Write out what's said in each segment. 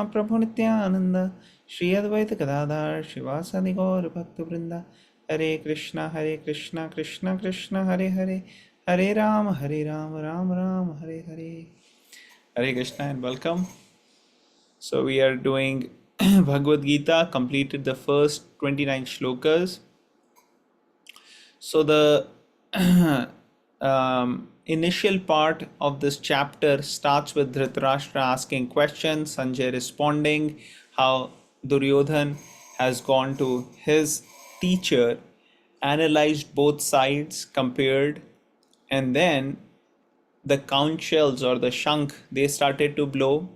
Prabhu Nityananda, Shri Advaita Gadadhar, Shivasadi Gaur Bhakta Vrinda, Hare Krishna, Krishna Krishna, Hare Hare, Hare Ram, Ram Ram, Hare Hare. Hare Krishna and welcome. So we are doing Bhagavad Gita, completed the first 29 shlokas. So the initial part of this chapter starts with Dhritarashtra asking questions, Sanjay responding, how Duryodhan has gone to his teacher, analyzed both sides, compared, and then the conch shells or the shank they started to blow.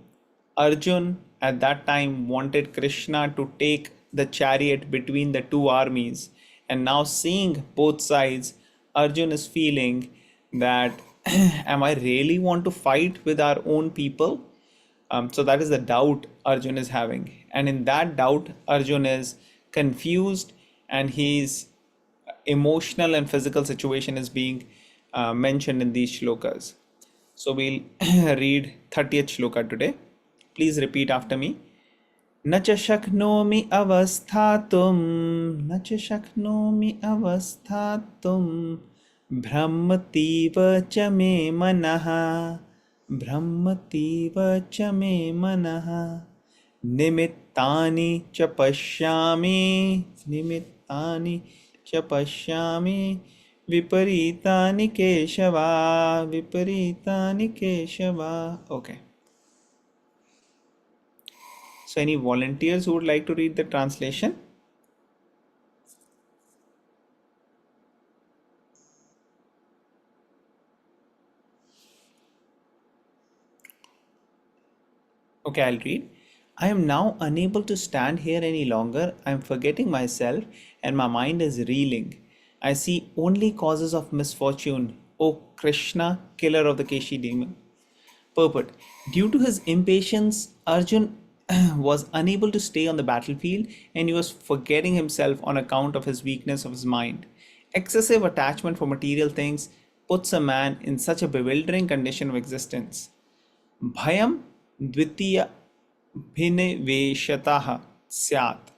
Arjun at that time wanted Krishna to take the chariot between the two armies, and now seeing both sides, Arjun is feeling that am I really want to fight with our own people? So that is the doubt Arjun is having, and in that doubt, Arjun is confused, and his emotional and physical situation is being mentioned in these shlokas. So we'll read 30th shloka today. Please repeat after me. न च शक्नोमि अवस्थातुं न च शक्नोमि अवस्थातुं भ्रमतीव च मे मनः भ्रमतीव च मे मनः निमित्तानि च पश्यामि निमित्तानि च पश्यामि विपरीतानि केशवा विपरीतानि केशवा. Okay. So any volunteers who would like to read the translation? Okay, I'll read. I am now unable to stand here any longer. I am forgetting myself and my mind is reeling. I see only causes of misfortune. O Krishna, killer of the Keshi demon. Purport. Due to his impatience, Arjun was unable to stay on the battlefield and he was forgetting himself on account of his weakness of his mind. Excessive attachment for material things puts a man in such a bewildering condition of existence. Bhayam dvitiya bhiniveshataha syat.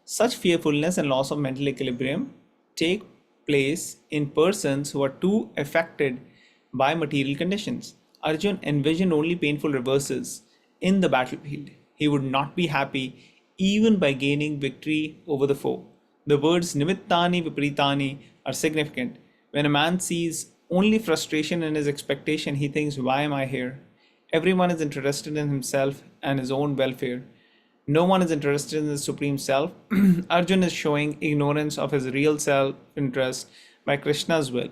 Such fearfulness and loss of mental equilibrium take place in persons who are too affected by material conditions. Arjun envisioned only painful reverses in the battlefield. He would not be happy even by gaining victory over the foe. The words nimittani vipritani are significant. When a man sees only frustration in his expectation, he thinks, why am I here? Everyone is interested in himself and his own welfare. No one is interested in the Supreme Self. Arjun is showing ignorance of his real self-interest by Krishna's will.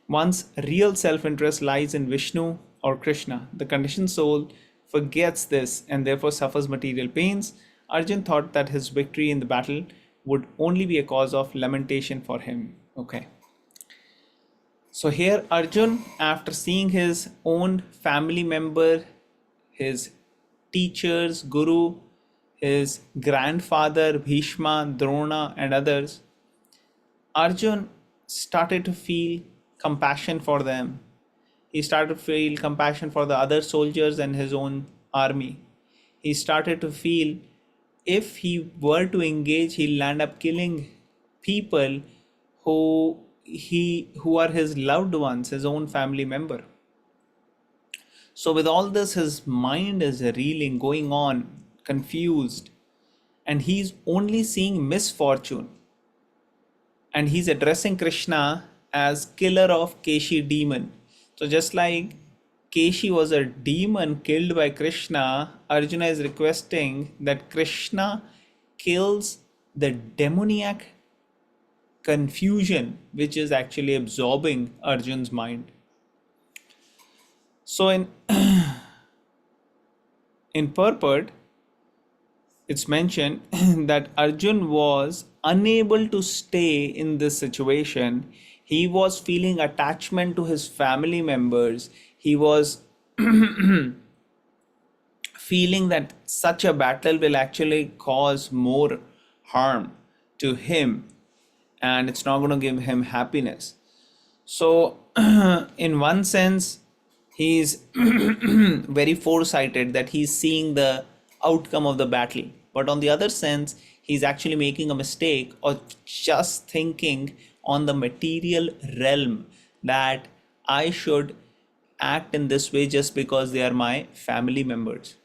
One's real self-interest lies in Vishnu or Krishna. The conditioned soul forgets this and therefore suffers material pains. Arjun thought that his victory in the battle would only be a cause of lamentation for him. Okay. So here Arjun, after seeing his own family member, his teachers, guru, his grandfather, Bhishma, Drona, and others, Arjun started to feel compassion for them. He started to feel compassion for the other soldiers and his own army. He started to feel if he were to engage, he'll end up killing people who are his loved ones, his own family member. So with all this, his mind is reeling, going on, confused, and he's only seeing misfortune. And he's addressing Krishna as killer of Keshi demon. So just like Keshi was a demon killed by Krishna, Arjuna is requesting that Krishna kills the demoniac confusion which is actually absorbing Arjun's mind. So in purport, it's mentioned that Arjun was unable to stay in this situation. He was feeling attachment to his family members. He was feeling that such a battle will actually cause more harm to him and it's not going to give him happiness. So in one sense, he's very foresighted that he's seeing the outcome of the battle. But on the other sense, he's actually making a mistake or just thinking on the material realm that I should act in this way just because they are my family members.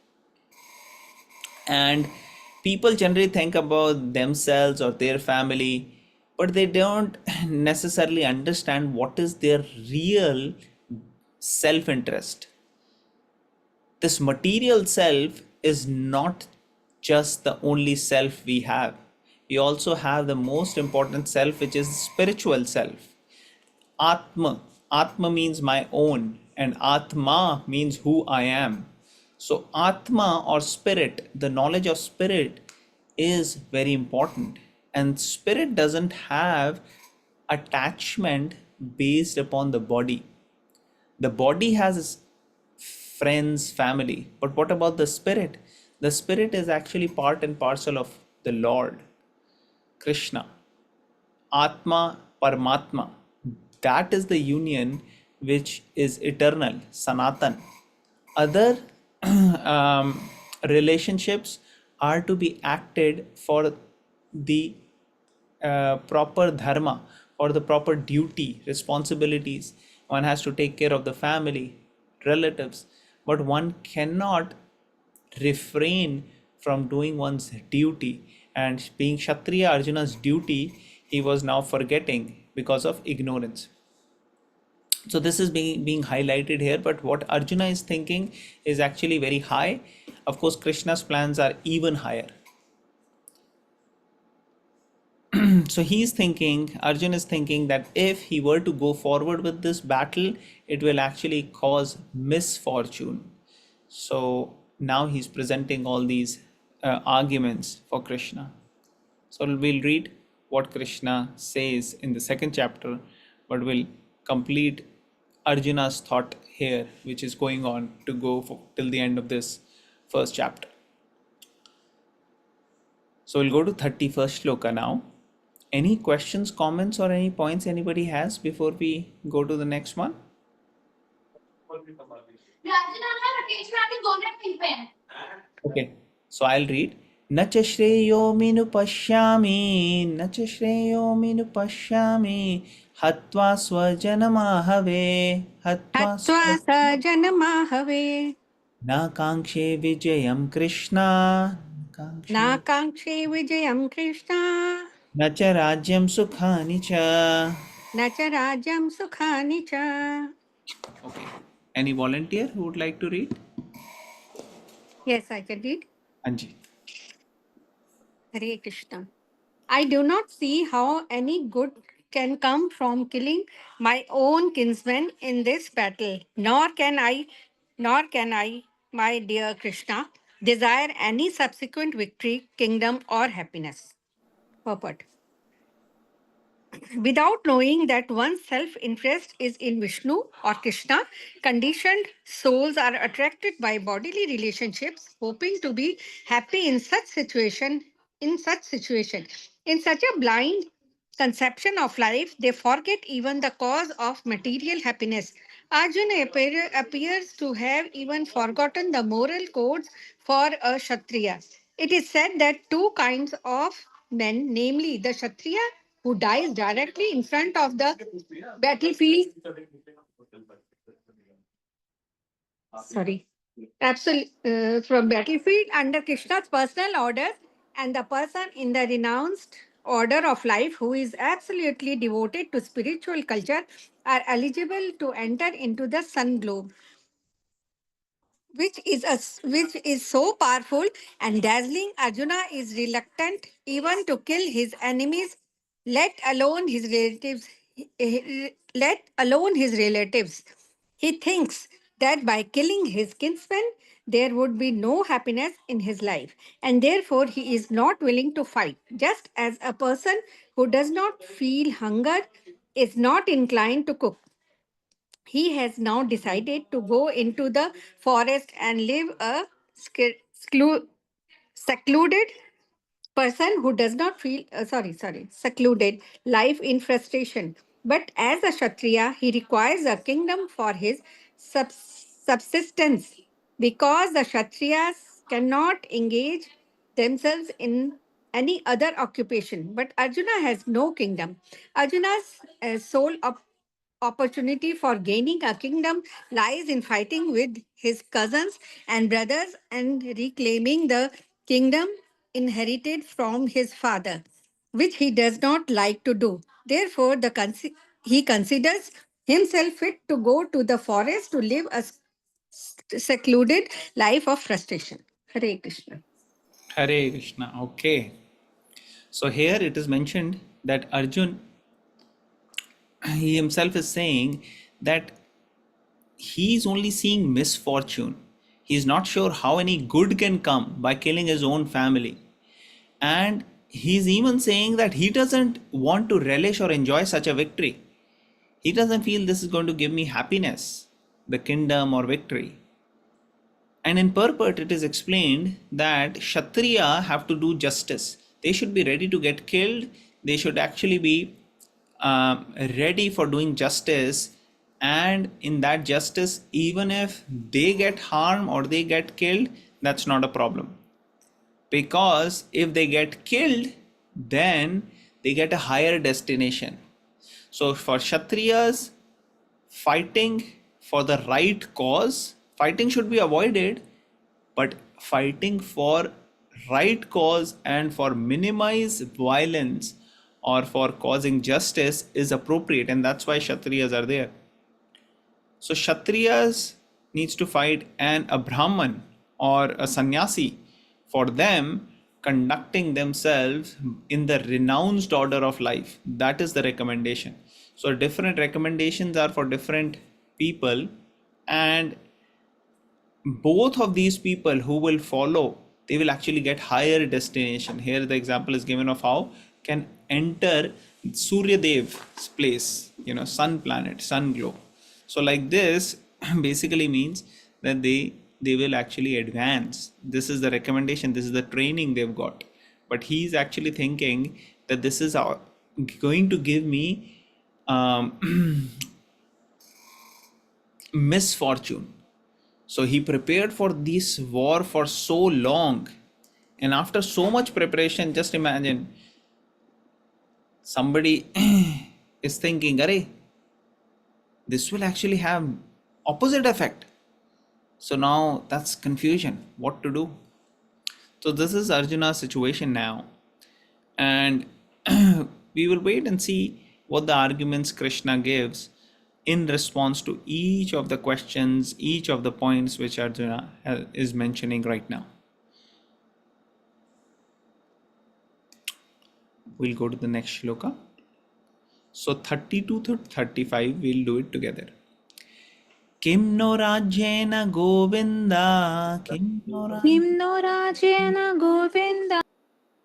And people generally think about themselves or their family, but they don't necessarily understand what is their real self interest. This material self is not just the only self we have. We also have the most important self, which is spiritual self. Atma. Atma means my own, and Atma means who I am. So, Atma or spirit, the knowledge of spirit is very important. And spirit doesn't have attachment based upon the body. The body has friends, family, but what about the spirit? The spirit is actually part and parcel of the Lord, Krishna. Atma, Paramatma. That is the union which is eternal, Sanatan. Other relationships are to be acted for the proper dharma or the proper duty, responsibilities. One has to take care of the family, relatives, but one cannot refrain from doing one's duty. And being Kshatriya, Arjuna's duty, he was now forgetting because of ignorance. So this is being highlighted here, but what Arjuna is thinking is actually very high. Of course, Krishna's plans are even higher. So he's thinking, Arjun is thinking that if he were to go forward with this battle, it will actually cause misfortune. So now he's presenting all these arguments for Krishna. So we'll read what Krishna says in the second chapter, but we'll complete Arjuna's thought here, which is going on to go till the end of this first chapter. So we'll go to 31st shloka now. Any questions, comments, or any points anybody has before we go to the next one? Okay, so I'll read. न च श्रेयोमिनुपश्यामि न च श्रेयोमिनुपश्यामि हत्वा स्वजनमाहवे हत्वा हत्वा स जनमाहवे न काङ्क्षे विजयं कृष्णा काङ्क्षे नाकाङ्क्षे विजयं कृष्ण न च राज्यं सुखानि च. न च राज्यं सुखानि च. Okay, any volunteer who would like to read? Yes, I can read. Anji. Hare Krishna. I do not see how any good can come from killing my own kinsmen in this battle, nor can I, my dear Krishna, desire any subsequent victory, kingdom, or happiness. Purport. Without knowing that one's self interest is in Vishnu or Krishna, conditioned souls are attracted by bodily relationships, hoping to be happy in such situation. In such a blind conception of life, they forget even the cause of material happiness. Arjuna appears to have even forgotten the moral codes for a Kshatriya. It is said that two kinds of men, namely the Kshatriya who dies directly in front of the battlefield. Sorry. Absolutely, from battlefield under Krishna's personal orders, and the person in the renounced order of life who is absolutely devoted to spiritual culture are eligible to enter into the sun globe, which is so powerful and dazzling. Arjuna is reluctant even to kill his enemies, let alone his relatives. Let alone his relatives. He thinks that by killing his kinsmen, there would be no happiness in his life, and therefore he is not willing to fight. Just as a person who does not feel hunger is not inclined to cook, he has now decided to go into the forest and live a secluded person who does not feel secluded life in frustration. But as a kshatriya, he requires a kingdom for his subsistence, because the kshatriyas cannot engage themselves in any other occupation. But Arjuna has no kingdom. Arjuna's sole opportunity for gaining a kingdom lies in fighting with his cousins and brothers and reclaiming the kingdom inherited from his father, which he does not like to do. Therefore, he considers himself fit to go to the forest to live a secluded life of frustration. Hare Krishna. Hare Krishna. Okay. So here it is mentioned that Arjun, he himself is saying that he's only seeing misfortune. He's not sure how any good can come by killing his own family. And he's even saying that he doesn't want to relish or enjoy such a victory. He doesn't feel this is going to give me happiness, the kingdom or victory. And in purport, it is explained that Kshatriya have to do justice. They should be ready to get killed. They should actually be ready for doing justice. And in that justice, even if they get harmed or they get killed, that's not a problem. Because if they get killed, then they get a higher destination. So for Kshatriyas, fighting for the right cause, fighting should be avoided, but fighting for right cause and for minimize violence or for causing justice is appropriate, and that's why Kshatriyas are there. So Kshatriyas needs to fight and a Brahman or a sannyasi. For them, conducting themselves in the renounced order of life. That is the recommendation. So different recommendations are for different people, and both of these people who will follow, they will actually get higher destination. Here the example is given of how can enter Surya Dev's place, sun planet, sun glow. So like this basically means that they will actually advance. This is the recommendation, this is the training they've got. But he's actually thinking that this is going to give me misfortune. So he prepared for this war for so long. And after so much preparation, just imagine somebody is thinking, Arey, this will actually have opposite effect. So now that's confusion. What to do? So this is Arjuna's situation now. And we will wait and see what the arguments Krishna gives in response to each of the questions, each of the points which Arjuna is mentioning right now. We'll go to the next shloka. So 32 to 35, we'll do it together. Kim no rajyena govinda, किं नो राजेन Govinda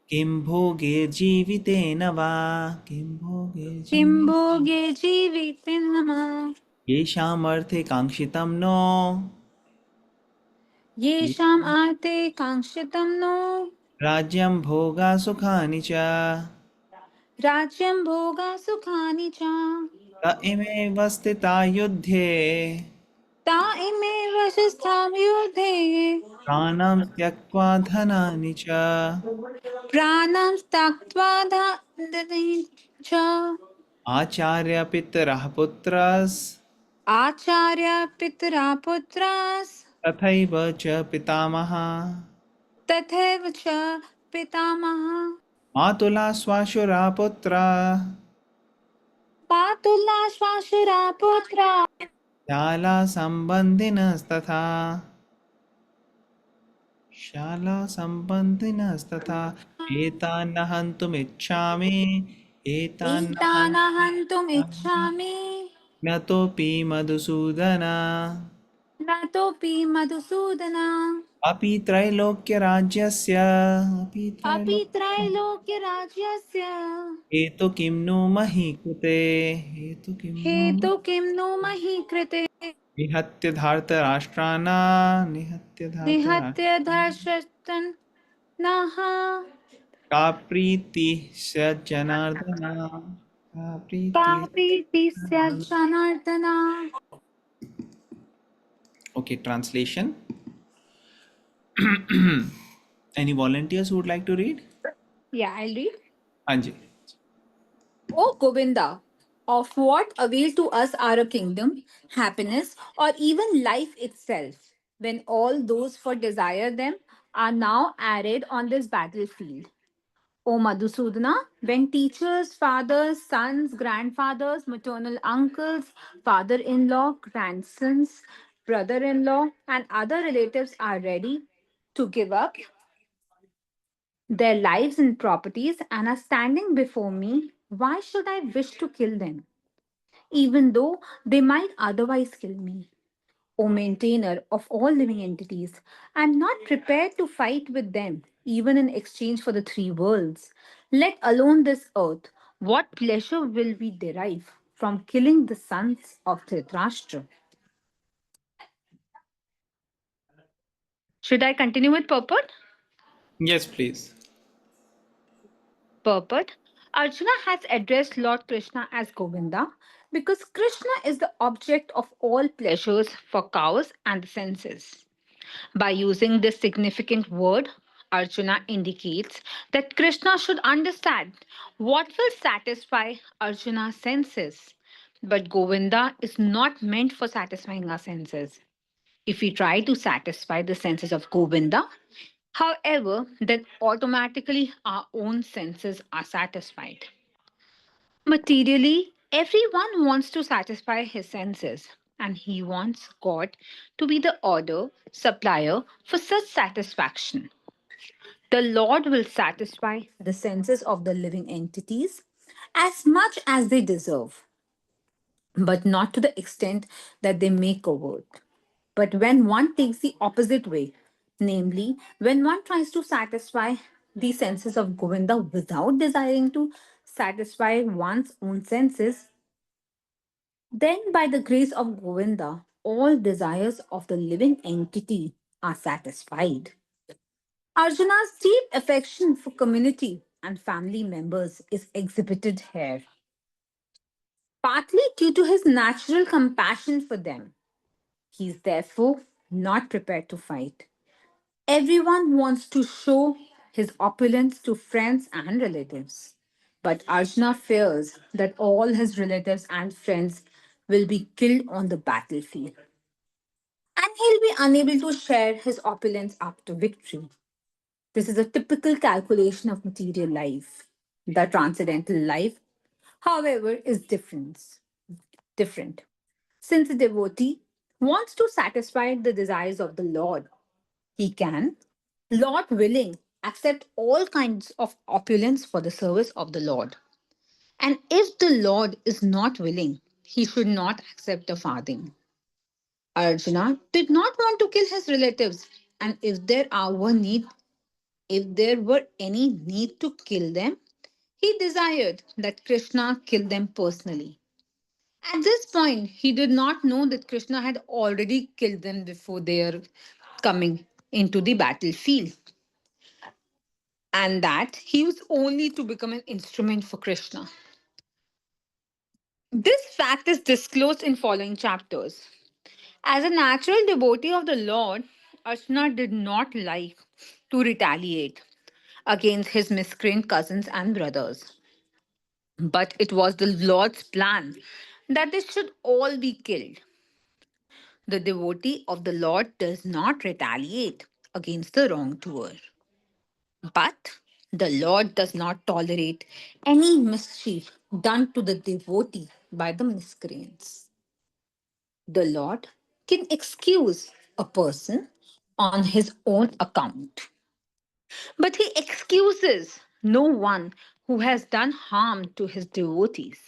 kim bhoge jivitena va, kim bhoge किं jivitena भोगे जीवितेन yesham arthe kangshitam no, येषाम् आर्ते काङ्क्षितं no rajyam bhoga sukhani cha, राज्यं भोगा सुखानि च ta ime vastita yudhe, ता इमेव शस्तां युधे pranam tyaktva dhanani cha, प्राणां त्यक्त्वा ददति च acharya pitarah putras, आचार्य पितरा पुत्रास् तथैव च पितामहः तथैव च पितामहः मातुला श्वाशुरा पुत्रा पातुला श्वाशुरा पुत्रा शाला सम्बन्धिनस्तथा शाला सम्बन्धिनस्तथा एतान्न हन्तुमिच्छामि एतान्न ईतानहन्तुम् इच्छामि ज्ञतोऽपि मधुसूदन न तोऽपि मधुसूदन अपि त्रैलोक्यराज्यस्य अपि अपि त्रैलोक्य त्रैलोक्यराज्यस्य हेतु किं नु मही कृते हेतु किं नु हेतु किं नो मही कृते निहत्य धार्तराष्ट्राणा निहत्य धार्तराष्ट्र निहत्य धर्षस्तन् नः का प्रीतिः स जनार्दन का प्रीतिः पापीति Janardan. Okay, translation. Any volunteers who would like to read? Yeah, I'll read. Anji. O Govinda, of what avail to us are a kingdom, happiness, or even life itself, when all those for desire them are now added on this battlefield? O Madhusudana, when teachers, fathers, sons, grandfathers, maternal uncles, father in law, grandsons, brother in law, and other relatives are ready to give up their lives and properties and are standing before me, why should I wish to kill them, even though they might otherwise kill me? O maintainer of all living entities, I am not prepared to fight with them, even in exchange for the three worlds, let alone this earth. What pleasure will we derive from killing the sons of Dhritarashtra? Should I continue with purport? Yes, please. Purport. Arjuna has addressed Lord Krishna as Govinda because Krishna is the object of all pleasures for cows and the senses. By using this significant word, Arjuna indicates that Krishna should understand what will satisfy Arjuna's senses. But Govinda is not meant for satisfying our senses. If we try to satisfy the senses of Govinda, however, then automatically our own senses are satisfied. Materially, everyone wants to satisfy his senses, and he wants God to be the order, supplier for such satisfaction. The Lord will satisfy the senses of the living entities as much as they deserve, but not to the extent that they make a word. But when one takes the opposite way, namely, when one tries to satisfy the senses of Govinda without desiring to satisfy one's own senses, then by the grace of Govinda, all desires of the living entity are satisfied. Arjuna's deep affection for community and family members is exhibited here, partly due to his natural compassion for them. He is therefore not prepared to fight. Everyone wants to show his opulence to friends and relatives. But Arjuna fears that all his relatives and friends will be killed on the battlefield, and he'll be unable to share his opulence up to victory. This is a typical calculation of material life. The transcendental life, however, is different. Since the devotee wants to satisfy the desires of the Lord, he can, Lord willing, accept all kinds of opulence for the service of the Lord. And if the Lord is not willing, he should not accept a farthing. Arjuna did not want to kill his relatives, and if there were any need to kill them, he desired that Krishna kill them personally. At this point, he did not know that Krishna had already killed them before their coming into the battlefield, and that he was only to become an instrument for Krishna. This fact is disclosed in following chapters. As a natural devotee of the Lord, Arjuna did not like to retaliate against his miscreant cousins and brothers. But it was the Lord's plan that they should all be killed. The devotee of the Lord does not retaliate against the wrongdoer. But the Lord does not tolerate any mischief done to the devotee by the miscreants. The Lord can excuse a person on his own account, but he excuses no one who has done harm to his devotees.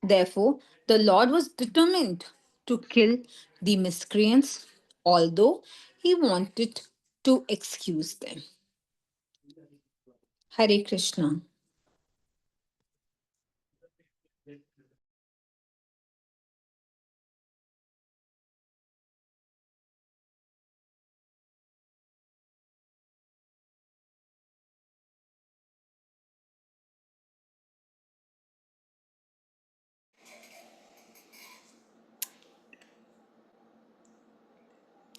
Therefore, the Lord was determined to kill the miscreants, although he wanted to excuse them. Hare Krishna.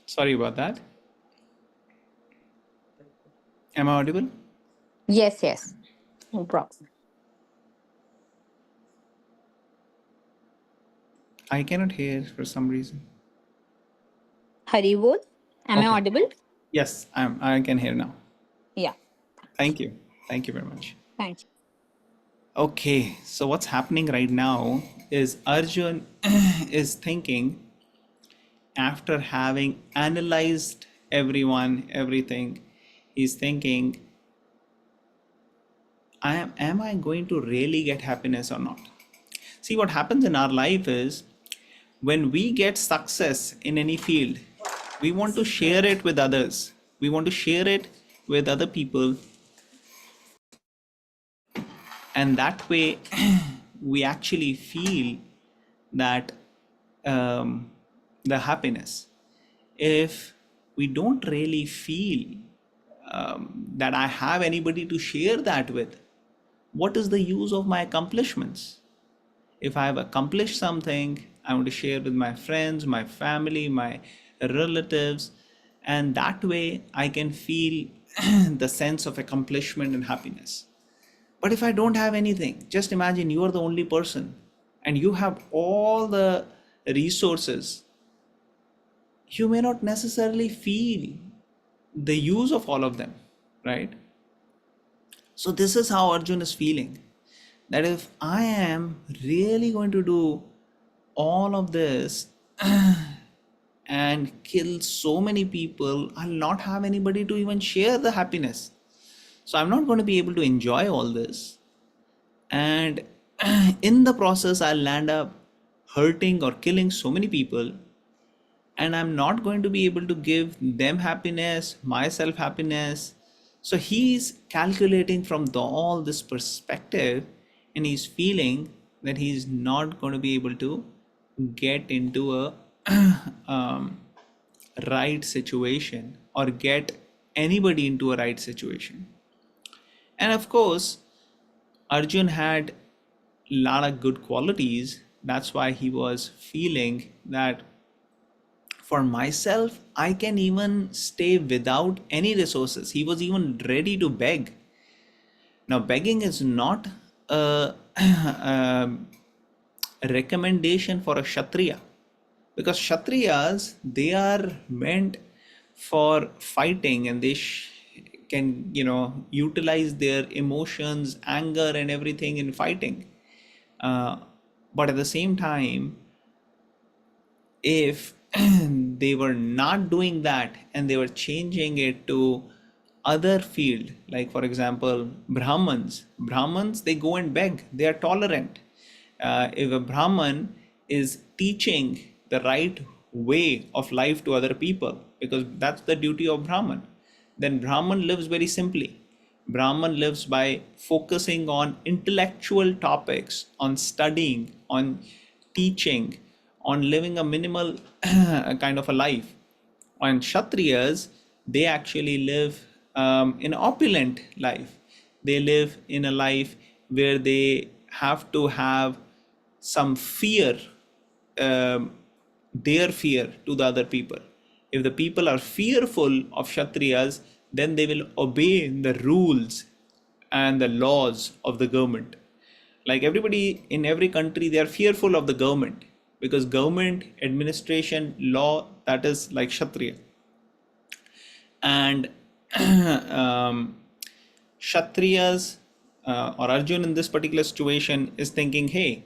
Sorry about that. Am I audible? Yes, yes. No problem. I cannot hear for some reason. Hari bol. Am I Okay. audible? Yes, I can hear now. Yeah. Thank you. Thank you very much. Thank you. Okay, so what's happening right now is Arjun is thinking, after having analyzed everyone, everything, he's thinking, am I going to really get happiness or not? See, what happens in our life is when we get success in any field, we want to share it with others. We want to share it with other people, and that way we actually feel that the happiness. If we don't really feel that I have anybody to share that with, what is the use of my accomplishments? If I have accomplished something, I want to share with my friends, my family, my relatives, and that way I can feel the sense of accomplishment and happiness. But if I don't have anything, just imagine you are the only person and you have all the resources, you may not necessarily feel the use of all of them, right? So, this is how Arjun is feeling, that if I am really going to do all of this and kill so many people, I'll not have anybody to even share the happiness. So, I'm not going to be able to enjoy all this. And in the process, I'll land up hurting or killing so many people, and I'm not going to be able to give them happiness, myself happiness. So he's calculating from all this perspective, and he's feeling that he's not going to be able to get into a um, right situation or get anybody into a right situation. And of course, Arjun had a lot of good qualities. That's why he was feeling that for myself, I can even stay without any resources. He was even ready to beg. Now, begging is not a, a recommendation for a Kshatriya, because Kshatriyas, they are meant for fighting, and they can, utilize their emotions, anger, and everything in fighting. Uh, but at the same time, if they were not doing that and they were changing it to other field, like for example brahmans, they go and beg, they are tolerant. If a brahman is teaching the right way of life to other people, because that's the duty of brahman, then brahman lives very simply. Brahman lives by focusing on intellectual topics, on studying, on teaching, on living a minimal kind of a life. And Kshatriyas, they actually live in opulent life. They live in a life where they have to have some fear, um, their fear to the other people. If the people are fearful of Kshatriyas, then they will obey the rules and the laws of the government. Like everybody in every country, they are fearful of the government, because government administration law, that is like Kshatriya. And Kshatriyas, or Arjun in this particular situation is thinking, hey,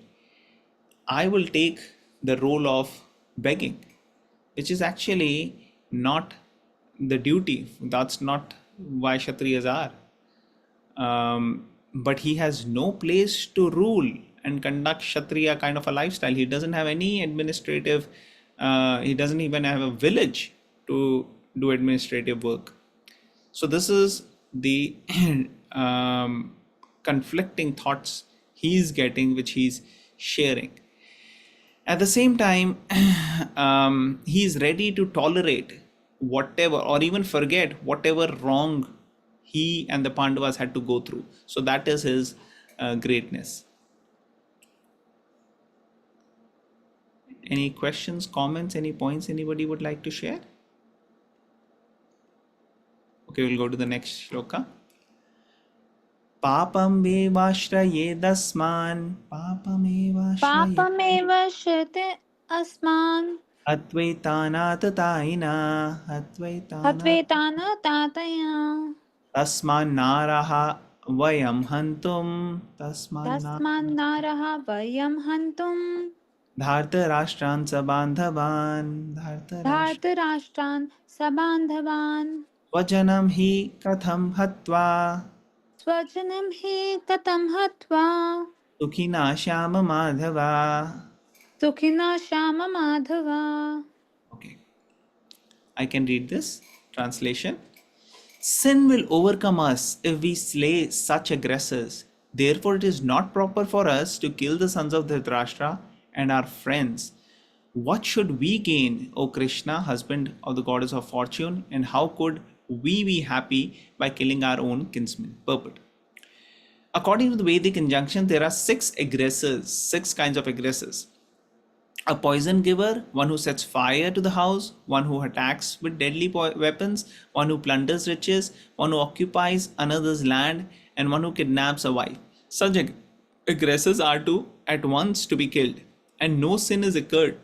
I will take the role of begging, which is actually not the duty. That's not why Kshatriyas are. But he has no place to rule and conduct Kshatriya kind of a lifestyle. He doesn't have any administrative, he doesn't even have a village to do administrative work. So, this is the conflicting thoughts he's getting, which he's sharing. At the same time, he's ready to tolerate whatever or even forget whatever wrong he and the Pandavas had to go through. So that is his greatness. Any questions, comments, any points anybody would like to share? Okay, we'll go to the next shloka. Papam vevashrayedasman, papamevashrayed पापमेव श्रते अस्मान् Advaitanatataina, Advaitana हत्वेता न तातया Tasmannaraha Vayam Hantum, Tasmanna तस्मान्नारः वयं हन्तुं Dhartarashtran Sabandhavan, Dhartarash धार्तराष्ट्रान् सबान्धवान् Vajanam Hi Katham Hatva, स्वजनं हि कथं हत्वा Tukhina Shyama Madhava. सुखिनः श्याममाधवा. Okay, I can read this translation. Sin will overcome us if we slay such aggressors. Therefore, it is not proper for us to kill the sons of Dhritarashtra and our friends. What should we gain, O Krishna, husband of the goddess of fortune, and how could we be happy by killing our own kinsmen? Purport. According to the Vedic injunction, there are six kinds of aggressors: a poison giver, one who sets fire to the house, one who attacks with deadly weapons, one who plunders riches, one who occupies another's land, and one who kidnaps a wife. Such aggressors are at once to be killed, and no sin is incurred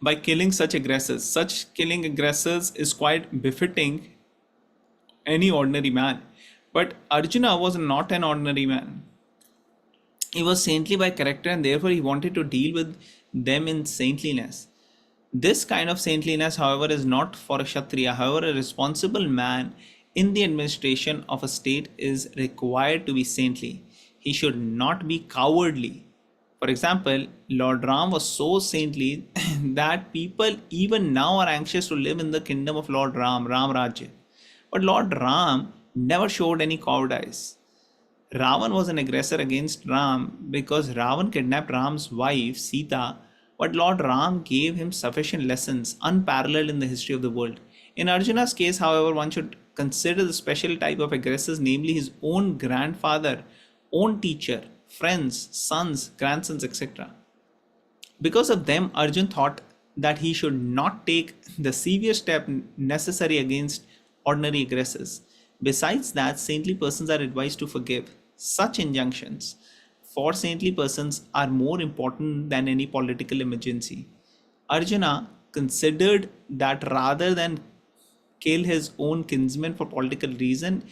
by killing such aggressors. Such killing aggressors is quite befitting any ordinary man. But Arjuna was not an ordinary man. He was saintly by character, and therefore he wanted to deal with them in saintliness. This kind of saintliness, however, is not for a Kshatriya. However, a responsible man in the administration of a state is required to be saintly. He should not be cowardly. For example, Lord Ram was so saintly that people even now are anxious to live in the kingdom of Lord Ram, Ram Rajya. But Lord Ram never showed any cowardice. Ravan was an aggressor against Ram because Ravan kidnapped Ram's wife Sita, but Lord Ram gave him sufficient lessons unparalleled in the history of the world. In Arjuna's case, however, one should consider the special type of aggressors, namely his own grandfather, own teacher, friends, sons, grandsons, etc. Because of them, Arjun thought that he should not take the severe step necessary against ordinary aggressors. Besides that, saintly persons are advised to forgive. Such injunctions for saintly persons are more important than any political emergency. Arjuna considered that rather than kill his own kinsmen for political reason,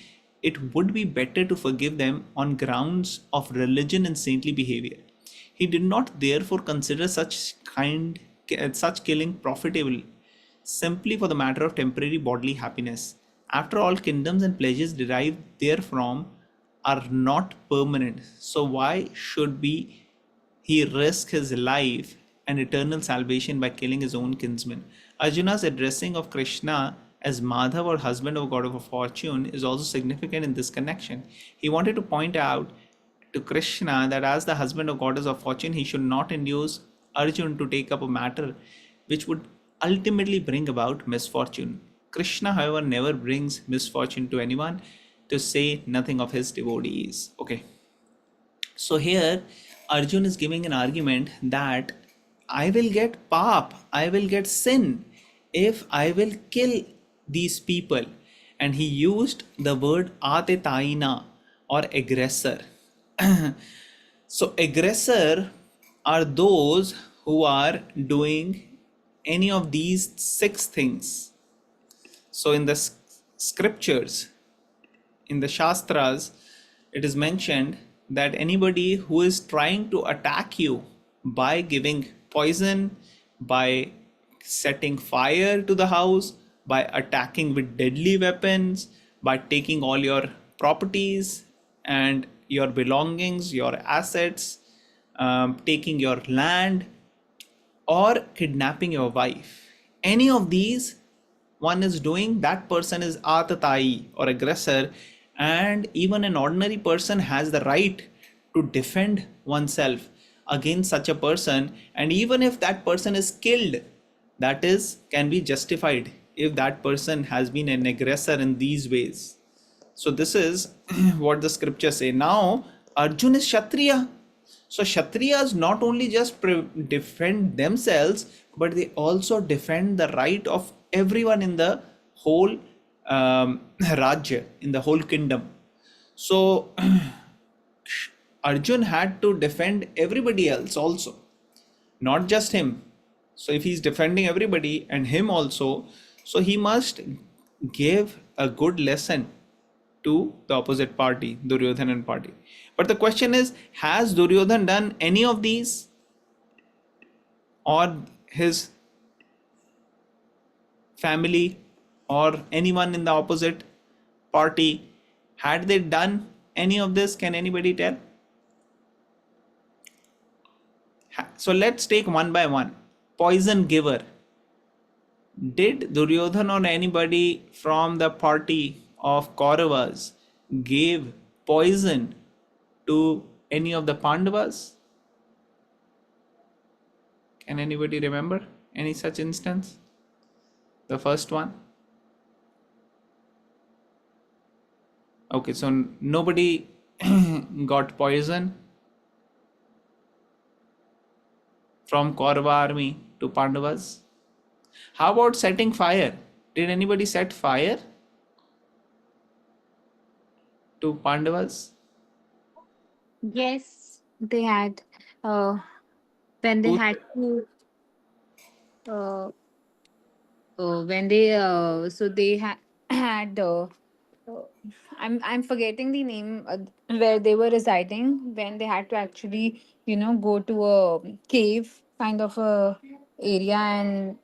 it would be better to forgive them on grounds of religion and saintly behavior. He did not therefore consider such killing profitable simply for the matter of temporary bodily happiness. After all, kingdoms and pleasures derived therefrom are not permanent. So why should he risk his life and eternal salvation by killing his own kinsmen? Arjuna's addressing of Krishna as Madhav or husband of god of fortune is also significant in this connection. He wanted to point out to Krishna that as the husband of goddess of fortune, he should not induce Arjun to take up a matter which would ultimately bring about misfortune. Krishna, however, never brings misfortune to anyone, to say nothing of his devotees. Okay. So here Arjun is giving an argument that I will get pap, I will get sin if I will kill these people. And he used the word atetaina or aggressor. So aggressor are those who are doing any of these six things. So in the scriptures, in the Shastras, it is mentioned that anybody who is trying to attack you by giving poison, by setting fire to the house, by attacking with deadly weapons, by taking all your properties and your belongings, your assets, taking your land, or kidnapping your wife. Any of these one is doing, that person is atatai or aggressor, and even an ordinary person has the right to defend oneself against such a person. And even if that person is killed, that is can be justified if that person has been an aggressor in these ways. So this is what the scriptures say. Now Arjun is Kshatriya. So Kshatriyas not only just defend themselves, but they also defend the right of everyone in the whole Rajya, in the whole kingdom. So Arjun had to defend everybody else also, not just him. So if he's defending everybody and him also, so he must give a good lesson to the opposite party, Duryodhanan party. But the question is, has Duryodhan done any of these, or his family or anyone in the opposite party, had they done any of this? Can anybody tell? So let's take one by one. Poison giver. Did Duryodhan or anybody from the party of Kauravas gave poison to any of the Pandavas? Can anybody remember any such instance? The first one? Okay, so nobody got poison from Kaurava army to Pandavas. How about setting fire? Did anybody set fire to Pandavas? Yes, they had. Uh, when they Who? had to. When they so they had uh, I'm forgetting the name where they were residing when they had to actually go to a cave kind of a area, and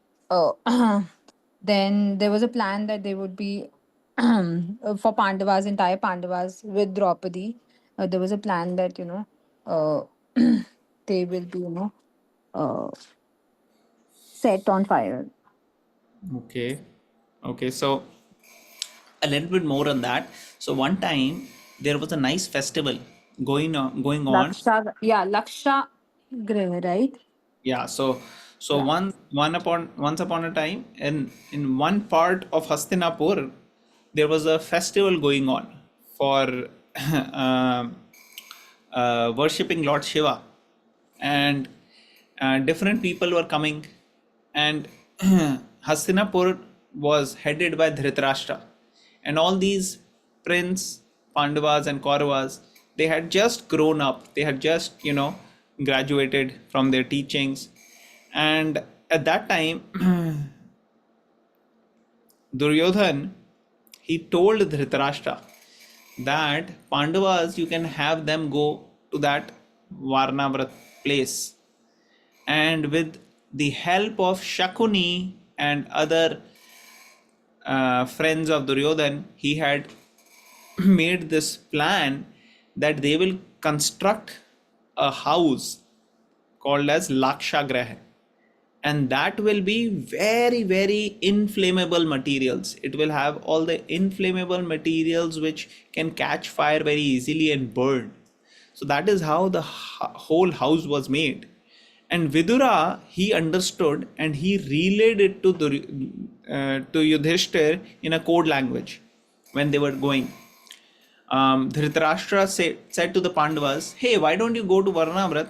then there was a plan that they would be for Pandavas, entire Pandavas with Draupadi. There was a plan that uh, they will be uh, set on fire. Okay. Okay, so a little bit more on that. So one time there was a nice festival going on. Laksha Grih, right? Yeah, so Yeah. once upon a time, in one part of Hastinapur there was a festival going on for um worshipping Lord Shiva, and different people were coming, and Hastinapur was headed by Dhritarashtra, and all these prince Pandavas and Kauravas, they had just grown up, they had just graduated from their teachings, and at that time Duryodhan, he told Dhritarashtra that Pandavas, you can have them go to that Varnavrat place, and with the help of Shakuni and other friends of Duryodhan, he had made this plan that they will construct a house called as Lakshagraha, and that will be very, very inflammable materials. It will have all the inflammable materials which can catch fire very easily and burn. So that is how the whole house was made. And Vidura, he understood and he relayed it to Yudhishthir in a code language when they were going. Dhritarashtra said to the Pandavas, "Hey, why don't you go to Varnavrat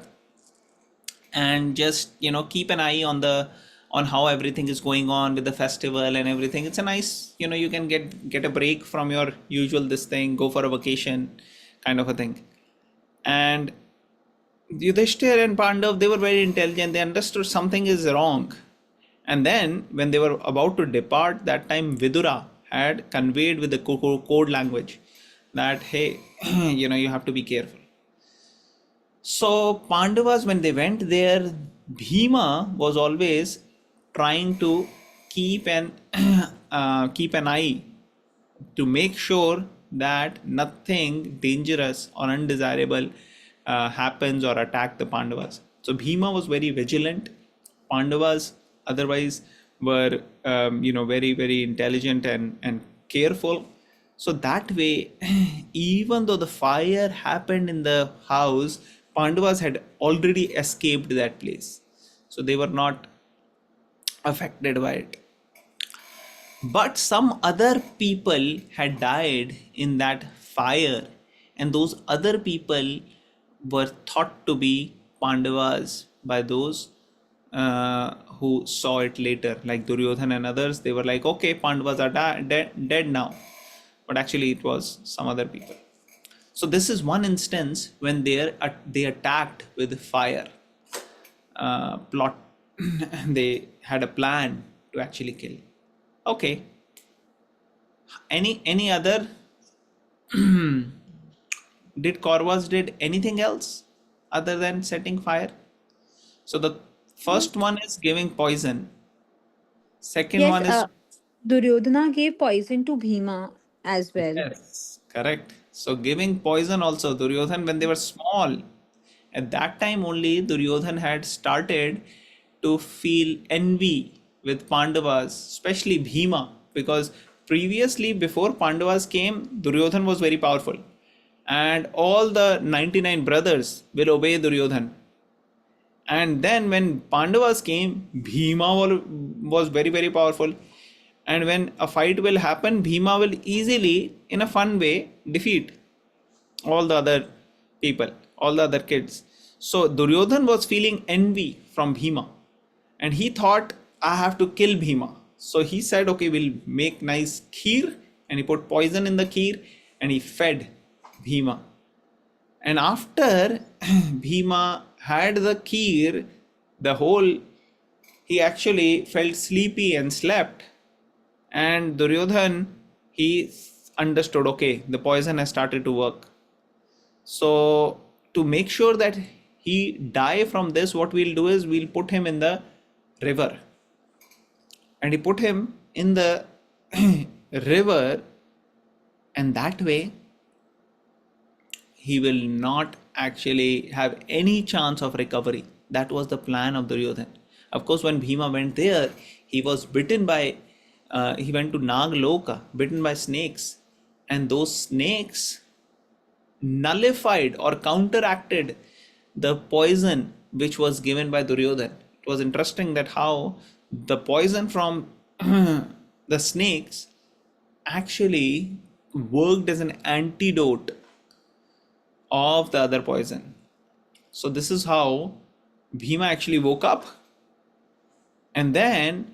and just keep an eye on how everything is going on with the festival and everything. It's a nice, you can get a break from your usual this thing, go for a vacation kind of a thing." And Yudhishthir and Pandav, they were very intelligent, they understood something is wrong. And then when they were about to depart, that time Vidura had conveyed with the code language that, hey, you have to be careful. So Pandavas, when they went there, Bhima was always trying to keep an keep an eye to make sure that nothing dangerous or undesirable happens or attack the Pandavas. So Bhima was very vigilant. Pandavas otherwise were very, very intelligent and careful. So that way, even though the fire happened in the house, Pandavas had already escaped that place, so they were not affected by it. But some other people had died in that fire, and those other people were thought to be Pandavas by those who saw it later, like Duryodhan and others. They were like, okay, Pandavas are dead now, but actually it was some other people. So this is one instance when they attacked with fire. Plot. They had a plan to actually kill. Okay. Any other? Did Kauravas did anything else other than setting fire? So the first one is giving poison. Second Yes, one is, Duryodhana gave poison to Bhima as well. yes, correct. So giving poison also, Duryodhan, when they were small, at that time only Duryodhan had started to feel envy with Pandavas, especially Bhima, because previously before Pandavas came, Duryodhan was very powerful. And all the 99 brothers will obey Duryodhan. And then when Pandavas came, Bhima was very, very powerful. And when a fight will happen, Bhima will easily, in a fun way, defeat all the other people, all the other kids. So Duryodhan was feeling envy from Bhima. And he thought, I have to kill Bhima. So he said, okay, we'll make nice kheer. And he put poison in the kheer and he fed Bhima. And after Bhima had the kheer, he actually felt sleepy and slept. And Duryodhan, he understood, okay, the poison has started to work. So to make sure that he die from this, what we'll do is we'll put him in the river. And he put him in the river, and that way he will not actually have any chance of recovery. That was the plan of Duryodhan. Of course, when Bhima went there, he was bitten by, he went to Nagloka, bitten by snakes. And those snakes nullified or counteracted the poison which was given by Duryodhan. It was interesting that how the poison from the snakes actually worked as an antidote of the other poison. So this is how Bhima actually woke up. And then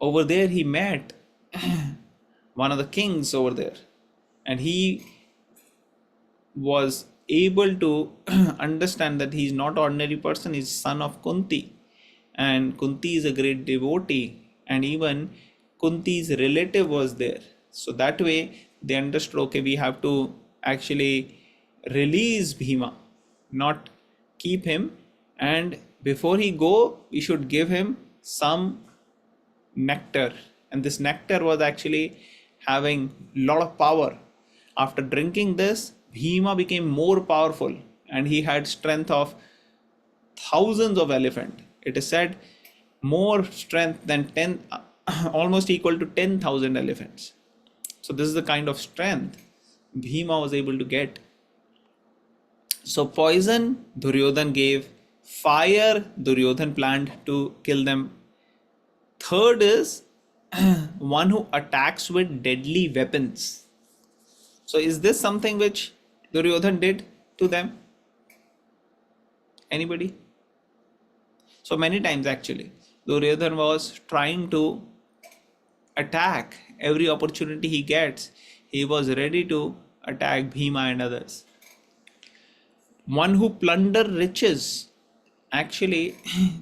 over there he met one of the kings over there. And he was able to understand that he's not ordinary person, he's son of Kunti. And Kunti is a great devotee. And even Kunti's relative was there. So that way they understood, okay, we have to actually release Bhima, not keep him. And before he go, we should give him some nectar. And this nectar was actually having a lot of power. After drinking this, Bhima became more powerful and he had strength of thousands of elephant. It is said more strength than 10, almost equal to 10,000 elephants. So this is the kind of strength Bhima was able to get. So poison Duryodhan gave, fire Duryodhan planned to kill them. Third is one who attacks with deadly weapons. So is this something which Duryodhan did to them? Anybody? So many times actually, Duryodhan was trying to attack every opportunity he gets. He was ready to attack Bhima and others. One who plunder riches. Actually,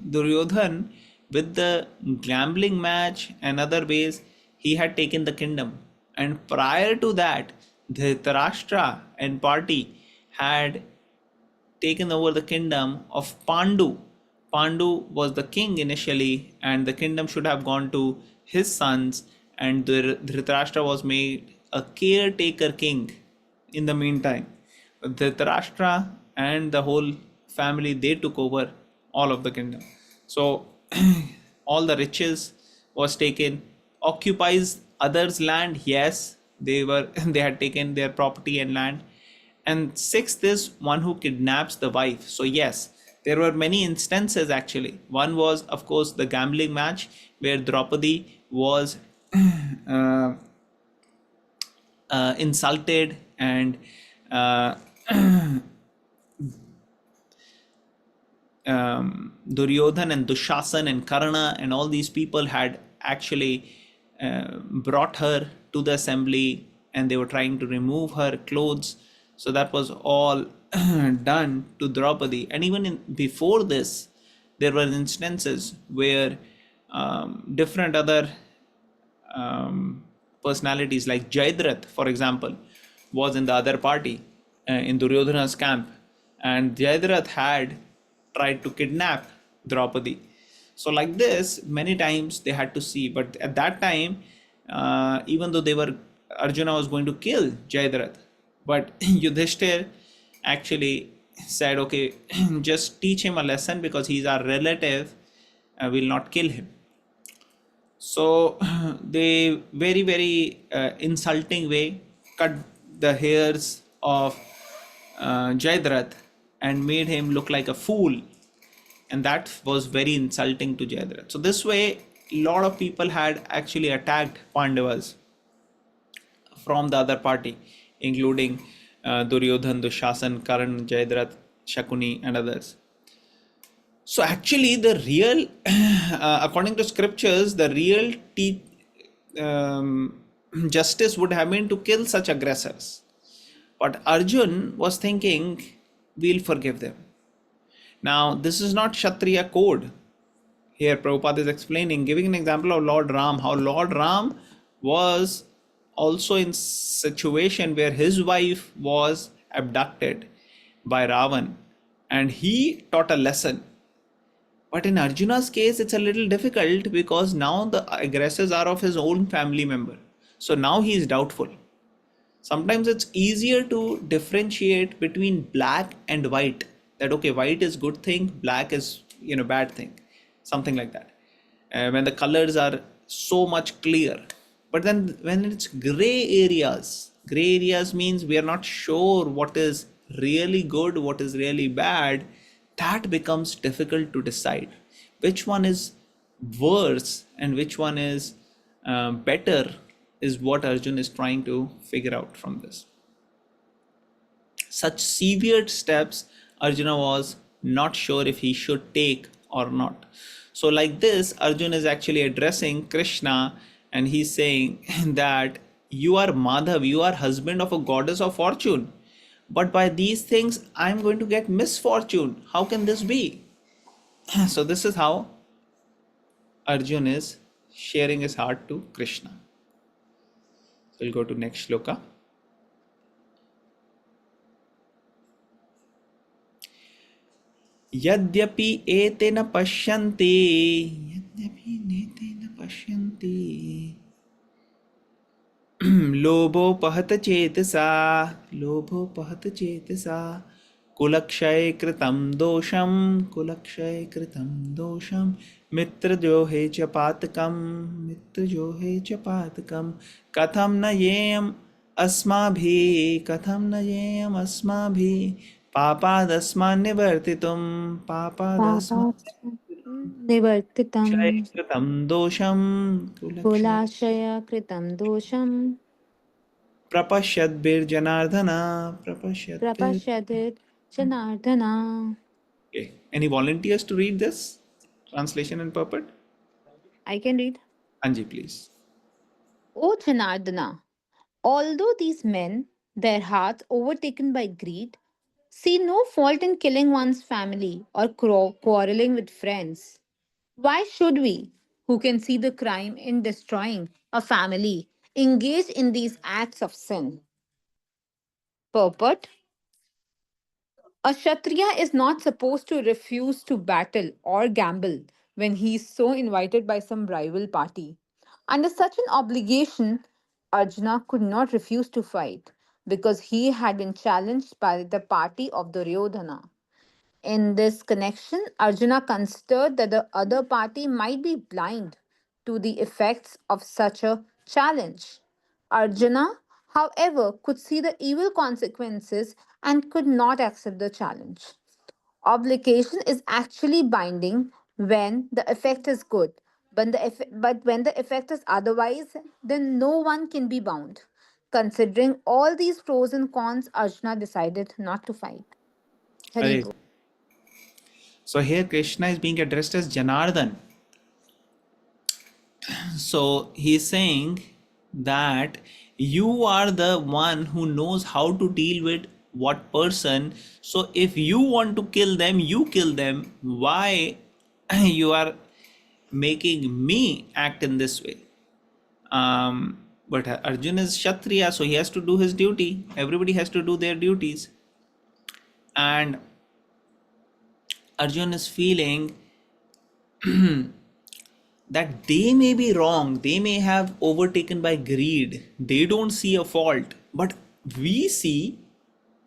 Duryodhan, with the gambling match and other ways, he had taken the kingdom. And prior to that, Dhritarashtra and party had taken over the kingdom of Pandu. Pandu was the king initially, and the kingdom should have gone to his sons, and Dhritarashtra was made a caretaker king in the meantime. Dhritarashtra and the whole family, they took over all of the kingdom. So all the riches was taken. Occupies others' land, yes, they had taken their property and land. And sixth is one who kidnaps the wife. So yes, there were many instances actually. One was, of course, the gambling match where Draupadi was uh, insulted and Duryodhan and Dushasan and Karna and all these people had actually brought her to the assembly, and they were trying to remove her clothes. So that was all done to Draupadi. And even before this, there were instances where different other personalities like Jayadratha, for example, was in the other party in Duryodhana's camp, and Jayadratha had tried to kidnap Draupadi. So, like this, many times they had to see, but at that time, even though they were Arjuna was going to kill Jayadratha, but Yudhishthir actually said, "Okay, just teach him a lesson because he's our relative. Will not kill him." So they very insulting way cut the hairs of Jayadratha and made him look like a fool, and that was very insulting to Jayadratha. So this way, a lot of people had actually attacked Pandavas from the other party, including Duryodhan, Dushasan, Karan, Jayadratha, Shakuni, and others. So actually, the real, according to scriptures, the real um, justice would have been to kill such aggressors. But Arjun was thinking, we'll forgive them. Now, this is not Kshatriya code. Here, Prabhupada is explaining, giving an example of Lord Ram, how Lord Ram was also in situation where his wife was abducted by Ravan, and he taught a lesson. But in Arjuna's case, it's a little difficult because now the aggressors are of his own family member. So now he is doubtful. Sometimes it's easier to differentiate between black and white. That okay, white is good thing, black is bad thing, something like that. When the colors are so much clear, but then when it's gray areas means we are not sure what is really good, what is really bad. That becomes difficult to decide which one is worse and which one is better, is what Arjun is trying to figure out from this. Such severe steps Arjuna was not sure if he should take or not. So, like this, Arjun is actually addressing Krishna, and he's saying that you are Madhav, you are husband of a goddess of fortune. But by these things, I'm going to get misfortune. How can this be? So, this is how Arjun is sharing his heart to Krishna. We'll go to next shloka. यद्यपि एते न पश्यन्ति यद्यपि नेते न पश्यन्ति लोभोपहत चेतसा लोभोपहत चेतसा कुलक्षय कृतं दोषं कुलक्षय कृतं दोषं मित्रद्रोहे च पातकं मित्रद्रोहे च पातकं कथं न येयम् अस्माभिः कथं न येयम् अस्माभिः पापादस्मान् निवर्तितुं पापादस्मान् निवर्तितं क्षय कृतं दोषं कुलक्षय कुलाशयकृतं दोषं प्रपश्यद्भिर्जनार्दन प्रपश्यद्भिर्. प्रपश्यदित् जनार्दना. Okay. Any volunteers to read this translation and purport? I can read. Anji, please. O Janardana, although these men, their hearts overtaken by greed, see no fault in killing one's family or quarreling with friends, why should we, who can see the crime in destroying a family, engage in these acts of sin? Purport: a Kshatriya is not supposed to refuse to battle or gamble when he is so invited by some rival party. Under such an obligation, Arjuna could not refuse to fight because he had been challenged by the party of Duryodhana. In this connection, Arjuna considered that the other party might be blind to the effects of such a challenge. Arjuna, however, could see the evil consequences and could not accept the challenge. Obligation is actually binding when the effect is good, but when the effect is otherwise, then no one can be bound. Considering all these pros and cons, Arjuna decided not to fight. Hare. Haribol. So here Krishna is being addressed as Janardhan. So he's saying that you are the one who knows how to deal with what person. So if you want to kill them, you kill them. Why you are making me act in this way? But Arjun is Kshatriya, so he has to do his duty. Everybody has to do their duties. And Arjun is feeling that they may be wrong, they may have overtaken by greed, they don't see a fault, but we see,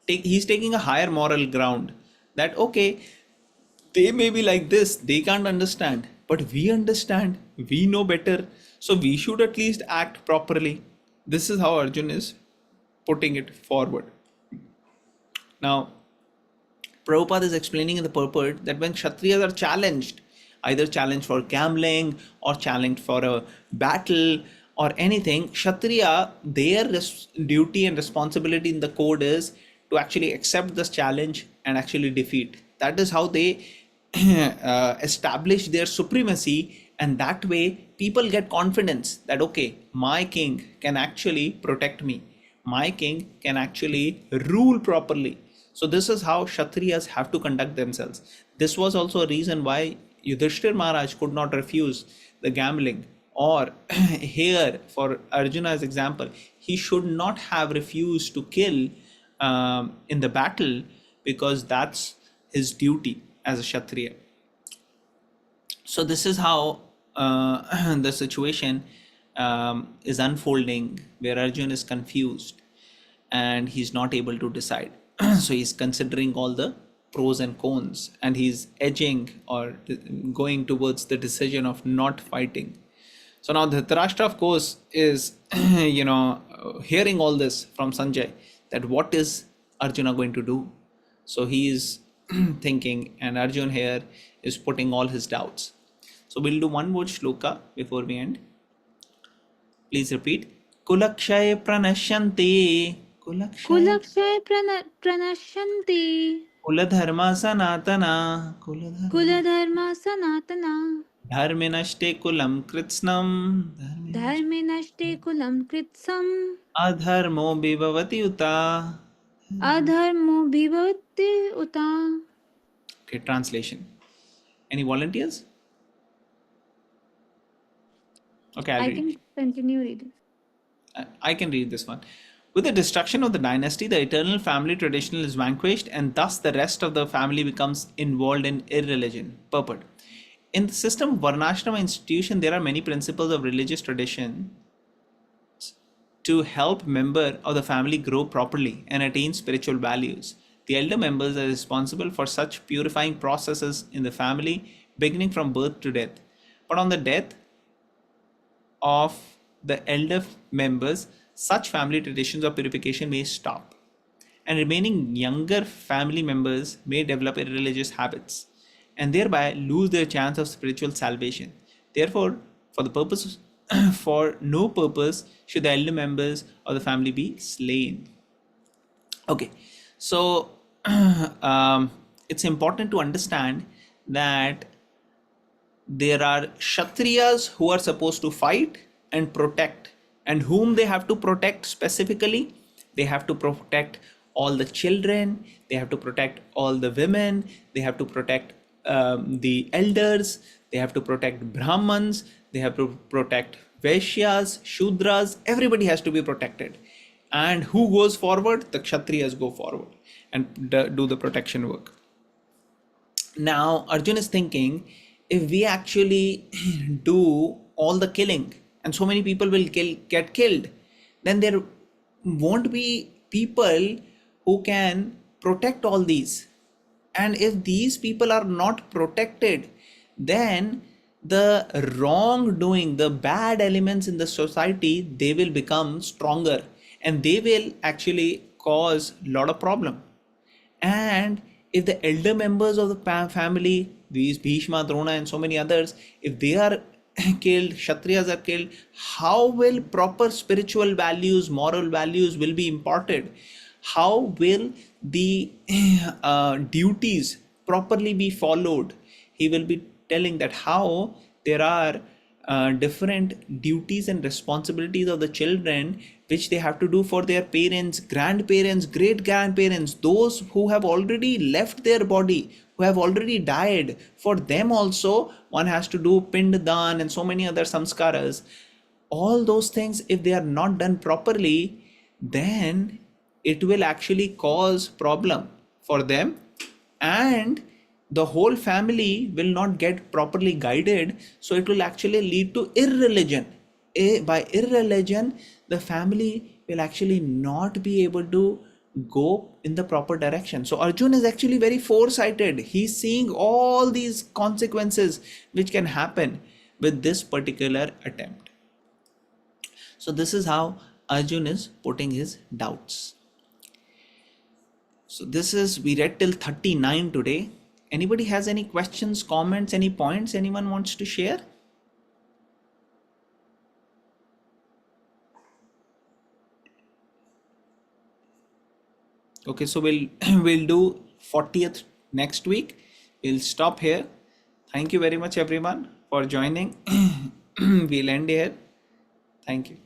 he's taking a higher moral ground that okay, they may be like this, they can't understand, but we understand, we know better, so we should at least act properly. This is how Arjun is putting it forward. Now Prabhupada is explaining in the purport that when Kshatriyas are challenged, either challenged for gambling or challenged for a battle or anything, Kshatriya, their duty and responsibility in the code is to actually accept this challenge and actually defeat. That is how they establish their supremacy, and that way people get confidence that okay, my king can actually protect me, my king can actually rule properly. So this is how Kshatriyas have to conduct themselves. This was also a reason why Yudhishthir Maharaj could not refuse the gambling. Or here, for Arjuna's example, he should not have refused to kill in the battle, because that's his duty as a Kshatriya. So this is how the situation is unfolding, where Arjun is confused and he's not able to decide. So he's considering all the pros and cons, and he's edging or going towards the decision of not fighting. So now Dhritarashtra, of course, is hearing all this from Sanjay, that what is Arjuna going to do. So he is thinking, and Arjun here is putting all his doubts. So we'll do one more shloka before we end. Please repeat. Kulakshay pranashyanti. Kulakshay. Kulakshay pranashyanti. Kuladharma sanatana. Kuladharma. Kuladharma sanatana. Dharme nashte kulam kritsnam. Dharme nashte kulam kritsam. Adharmo bhivavati uta. Adharmo bhivati uta. Okay, translation. Any volunteers? Okay, I'll I read. can continue reading. I can read this one. With the destruction of the dynasty, the eternal family tradition is vanquished, and thus the rest of the family becomes involved in irreligion. Purport. In the system of Varnashrama institution, there are many principles of religious tradition to help member of the family grow properly and attain spiritual values. The elder members are responsible for such purifying processes in the family, beginning from birth to death. But on the death of the elder members, such family traditions of purification may stop, and remaining younger family members may develop irreligious habits and thereby lose their chance of spiritual salvation. Therefore, for no purpose should the elder members of the family be slain. Okay, so it's important to understand that there are Kshatriyas who are supposed to fight and protect, and whom they have to protect specifically. They have to protect all the children, they have to protect all the women, they have to protect the elders, they have to protect Brahmans, they have to protect Vaishyas, Shudras, everybody has to be protected. And who goes forward? The Kshatriyas go forward and do the protection work. Now Arjun is thinking, if we actually do all the killing and so many people will get killed, then there won't be people who can protect all these. And if these people are not protected, then the wrongdoing, the bad elements in the society, they will become stronger and they will actually cause a lot of problem. And if the elder members of the family, these Bhishma, Drona and so many others, if they are killed, Kshatriyas are killed, how will proper spiritual values, moral values will be imparted? How will the duties properly be followed. He will be telling that how there are different duties and responsibilities of the children which they have to do for their parents, grandparents, great grandparents, those who have already left their body, who have already died. For them also one has to do pindadan and so many other samskaras. All those things, if they are not done properly, then it will actually cause problem for them, and the whole family will not get properly guided, so it will actually lead to irreligion. By irreligion, the family will actually not be able to go in the proper direction. So Arjun is actually very foresighted. He's seeing all these consequences which can happen with this particular attempt. So this is how Arjun is putting his doubts. So this is, we read till 39 today. Anybody has any questions, comments, any points anyone wants to share? Okay, so we'll we'll do 40th next week. We'll stop here. Thank you very much everyone for joining. We'll end here. Thank you.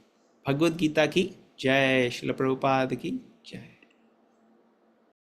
Bhagavad Gita ki jai, Srila Prabhupada ki jai.